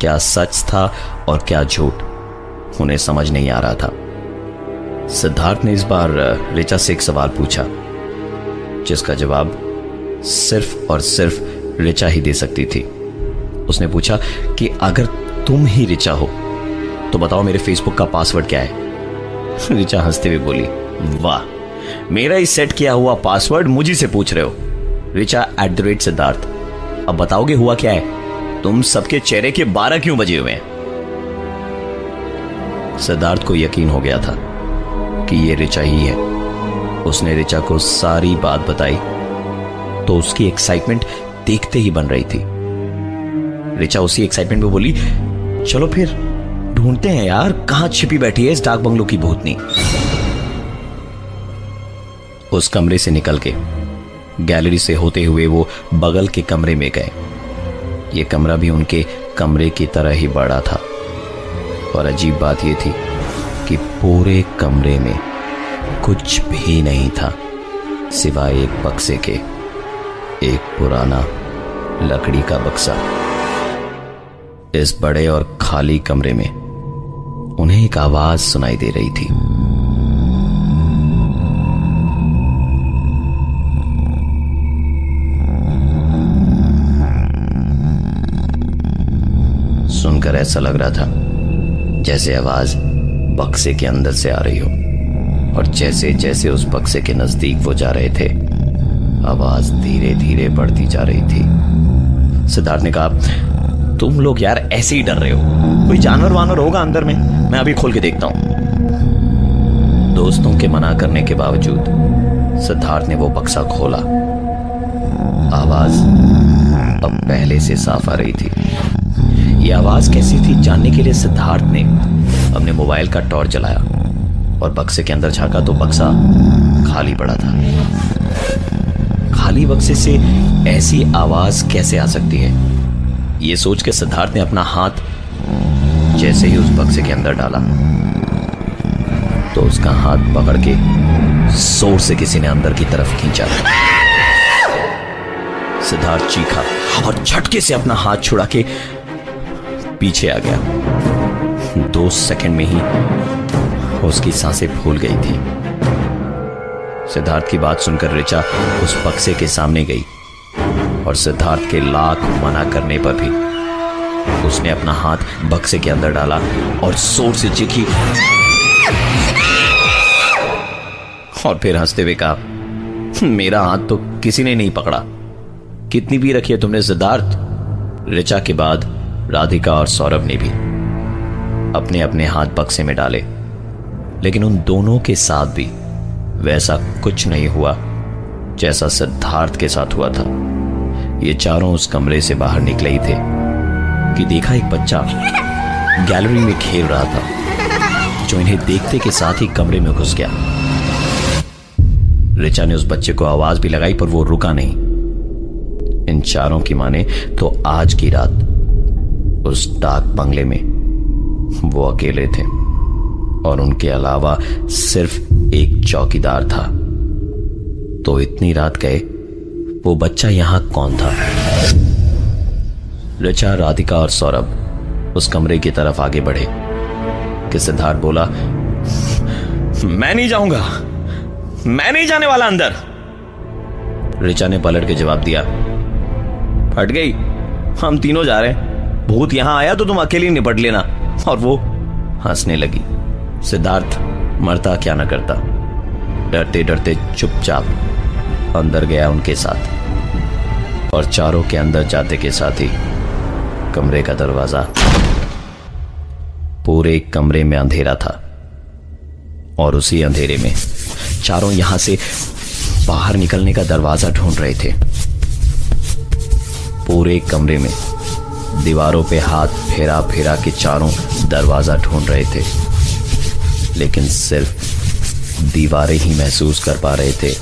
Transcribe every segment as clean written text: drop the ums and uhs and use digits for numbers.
क्या सच था और क्या झूठ, उन्हें समझ नहीं आ रहा था। सिद्धार्थ ने इस बार ऋचा से एक सवाल पूछा जिसका जवाब सिर्फ और सिर्फ ऋचा ही दे सकती थी। उसने पूछा कि अगर तुम ही ऋचा हो तो बताओ मेरे फेसबुक का पासवर्ड क्या है। ऋचा हंसते हुए बोली, वाह, मेरा ही सेट किया हुआ पासवर्ड मुझे से पूछ रहे हो। ऋचा @सिद्धार्थ, अब बताओगे हुआ क्या है? तुम सबके चेहरे के 12 क्यों बजे हुए हैं? सिद्धार्थ को यकीन हो गया था कि ये ऋचा ही है। उसने ऋचा को सारी बात बताई तो उसकी एक्साइटमेंट देखते ही बन रही थी। ऋचा उसी एक्साइटमेंट में बोली, चलो फिर ढूंढते हैं यार, कहां छिपी बैठी है इस डाक बंगलो की भूतनी। उस कमरे से निकल के गैलरी से होते हुए वो बगल के कमरे में गए। ये कमरा भी उनके कमरे की तरह ही बड़ा था और अजीब बात यह थी कि पूरे कमरे में कुछ भी नहीं था सिवाय एक बक्से के, एक पुराना लकड़ी का बक्सा। इस बड़े और खाली कमरे में उन्हें एक आवाज सुनाई दे रही थी। सुनकर ऐसा लग रहा था जैसे आवाज बक्से के अंदर से आ रही हो, और जैसे जैसे उस बक्से के नजदीक वो जा रहे थे आवाज धीरे धीरे बढ़ती जा रही थी। सिद्धार्थ ने कहा, तुम लोग यार ऐसे ही डर रहे हो, कोई जानवर वानवर होगा अंदर में, मैं अभी खोल के देखता हूं। दोस्तों के मना करने के बावजूद सिद्धार्थ ने वो बक्सा खोला। आवाज अब पहले से साफ आ रही थी। ये आवाज कैसी थी जानने के लिए सिद्धार्थ ने अपने मोबाइल का टॉर्च जलाया और बक्से के अंदर झांका तो बक्सा खाली पड़ा था। खाली बक्से से ऐसी आवाज कैसे आ सकती है, ये सोच के सिद्धार्थ ने अपना हाथ जैसे ही उस बक्से के अंदर डाला तो उसका हाथ पकड़ के जोर से किसी ने अंदर की तरफ खींचा। सिद्धार्थ चीखा और झटके से अपना हाथ छुड़ा के पीछे आ गया। 2 सेकंड में ही उसकी सांसें फूल गई थी। सिद्धार्थ की बात सुनकर ऋचा उस बक्से के सामने गई और सिद्धार्थ के लाख मना करने पर भी उसने अपना हाथ बक्से के अंदर डाला और जोर से चीखी और फिर हंसते हुए कहा, मेरा हाथ तो किसी ने नहीं पकड़ा। कितनी भी रखी है तुमने सिद्धार्थ? ऋचा के बाद राधिका और सौरभ ने भी अपने अपने हाथ बक्से में डाले, लेकिन उन दोनों के साथ भी वैसा कुछ नहीं हुआ जैसा सिद्धार्थ के साथ हुआ था। ये चारों उस कमरे से बाहर निकले ही थे कि देखा एक बच्चा गैलरी में खेल रहा था जो इन्हें देखते के साथ ही कमरे में घुस गया। ऋचा ने उस बच्चे को आवाज भी लगाई पर वो रुका नहीं। इन चारों की माने तो आज की रात उस डाक बंगले में वो अकेले थे और उनके अलावा सिर्फ एक चौकीदार था। तो इतनी रात गए वो बच्चा यहां कौन था? ऋचा, राधिका और सौरभ उस कमरे की तरफ आगे बढ़े कि सिद्धार्थ बोला, मैं नहीं जाऊंगा, मैं नहीं जाने वाला अंदर। ऋचा ने पलट के जवाब दिया, फट गई, हम तीनों जा रहे हैं, भूत यहां आया तो तुम अकेली निपट लेना। और वो हंसने लगी। सिद्धार्थ मरता क्या न करता, डरते डरते चुपचाप अंदर गया उनके साथ और चारों के अंदर जाते के साथ ही कमरे का दरवाजा, पूरे कमरे में अंधेरा था और उसी अंधेरे में चारों यहां से बाहर निकलने का दरवाजा ढूंढ रहे थे। पूरे कमरे में दीवारों पे हाथ फेरा फेरा के चारों दरवाजा ढूंढ रहे थे, लेकिन सिर्फ दीवारें ही महसूस कर पा रहे थे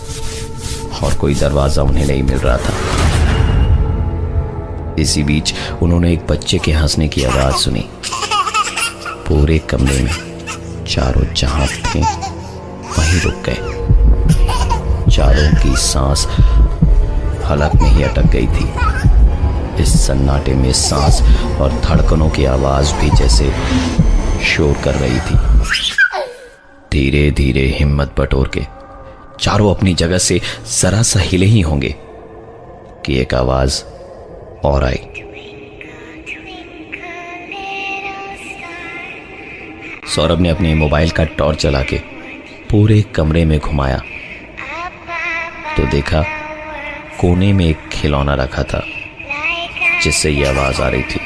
और कोई दरवाजा उन्हें नहीं मिल रहा था। इसी बीच उन्होंने एक बच्चे के हंसने की आवाज सुनी। पूरे कमरे में चारों जहां थे वहीं रुक गए। चारों की सांस हलक में ही अटक गई थी। इस सन्नाटे में सांस और धड़कनों की आवाज भी जैसे शोर कर रही थी। धीरे धीरे हिम्मत बटोर के चारों अपनी जगह से जरा सा हिले ही होंगे कि एक आवाज और आई। सौरभ ने अपने मोबाइल का टॉर्च जला के पूरे कमरे में घुमाया तो देखा कोने में एक खिलौना रखा था जिससे ये आवाज आ रही थी।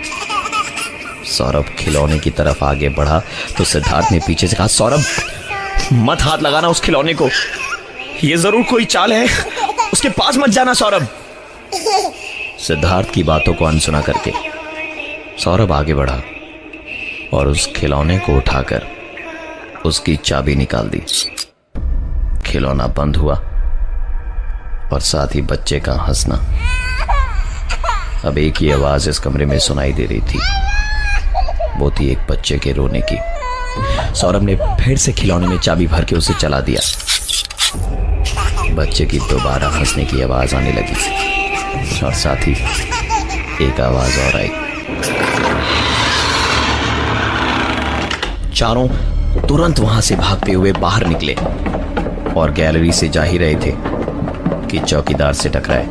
सौरभ खिलौने की तरफ आगे बढ़ा तो सिद्धार्थ ने पीछे से कहा, सौरभ मत हाथ लगाना उस खिलौने को, ये जरूर कोई चाल है, उसके पास मत जाना सौरभ। सिद्धार्थ की बातों को अनसुना करके सौरभ आगे बढ़ा और उस खिलौने को उठाकर उसकी चाबी निकाल दी। खिलौना बंद हुआ और साथ ही बच्चे का हंसना। अब एक ही आवाज इस कमरे में सुनाई दे रही थी, वो थी एक बच्चे के रोने की। सौरभ ने फिर से खिलौने में चाबी भर के उसे चला दिया। बच्चे की दोबारा हंसने की आवाज आने लगी और साथ ही एक आवाज और आई। चारों तुरंत वहां से भागते हुए बाहर निकले और गैलरी से जा ही रहे थे कि चौकीदार से टकराए।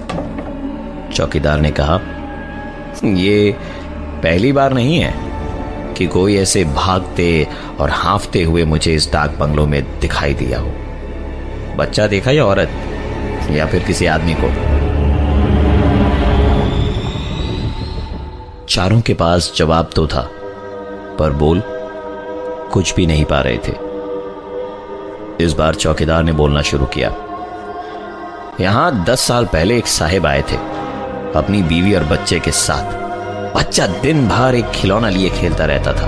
चौकीदार ने कहा, ये पहली बार नहीं है कि कोई ऐसे भागते और हांफते हुए मुझे इस डाक बंगलों में दिखाई दिया हो। बच्चा देखा या औरत या फिर किसी आदमी को? चारों के पास जवाब तो था पर बोल कुछ भी नहीं पा रहे थे। इस बार चौकीदार ने बोलना शुरू किया। यहां 10 साल पहले एक साहिब आए थे अपनी बीवी और बच्चे के साथ। बच्चा दिन भर एक खिलौना लिए खेलता रहता था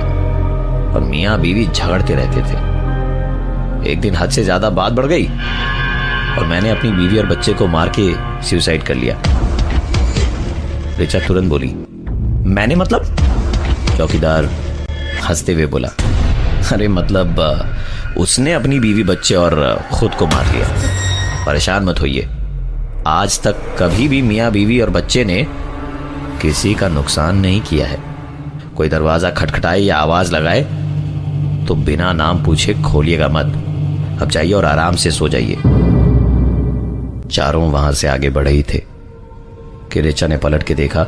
और मियां बीवी झगड़ते रहते थे। एक दिन हद से ज्यादा बात बढ़ गई और मैंने अपनी बीवी और बच्चे को मार के सुसाइड कर लिया। ऋचा तुरंत बोली, मैंने मतलब? चौकीदार हंसते हुए बोला, अरे मतलब उसने अपनी बीवी बच्चे और खुद को मार लिया। परेशान मत होइए, आज तक कभी भी मियां बीवी और बच्चे ने किसी का नुकसान नहीं किया है। कोई दरवाजा खटखटाए या आवाज लगाए तो बिना नाम पूछे खोलिएगा मत। अब जाइए और आराम से सो जाइए। चारों वहां से आगे बढ़े ही थे कि ऋचा ने पलट के देखा,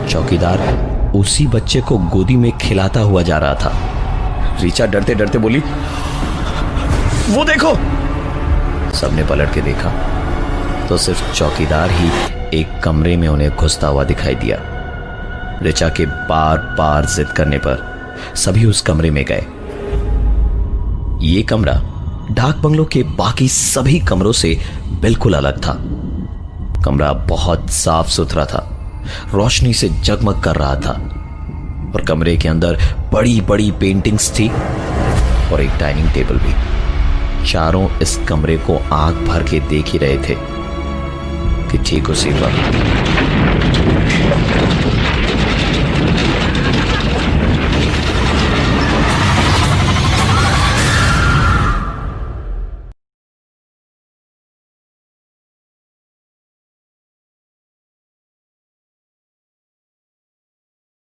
चौकीदार उसी बच्चे को गोदी में खिलाता हुआ जा रहा था। ऋचा डरते डरते बोली, वो देखो। सबने पलट के देखा तो सिर्फ चौकीदार ही एक कमरे में उन्हें घुसता हुआ दिखाई दिया। ऋचा के बार बार जिद करने पर सभी उस कमरे में गए। ये कमरा डाक बंगलों के बाकी सभी कमरों से बिल्कुल अलग था। कमरा बहुत साफ सुथरा था, रोशनी से जगमग कर रहा था और कमरे के अंदर बड़ी बड़ी पेंटिंग्स थी और एक डाइनिंग टेबल भी। चारों इस कमरे को आंख भर के देख ही रहे थे कि ठीक उसी वक्त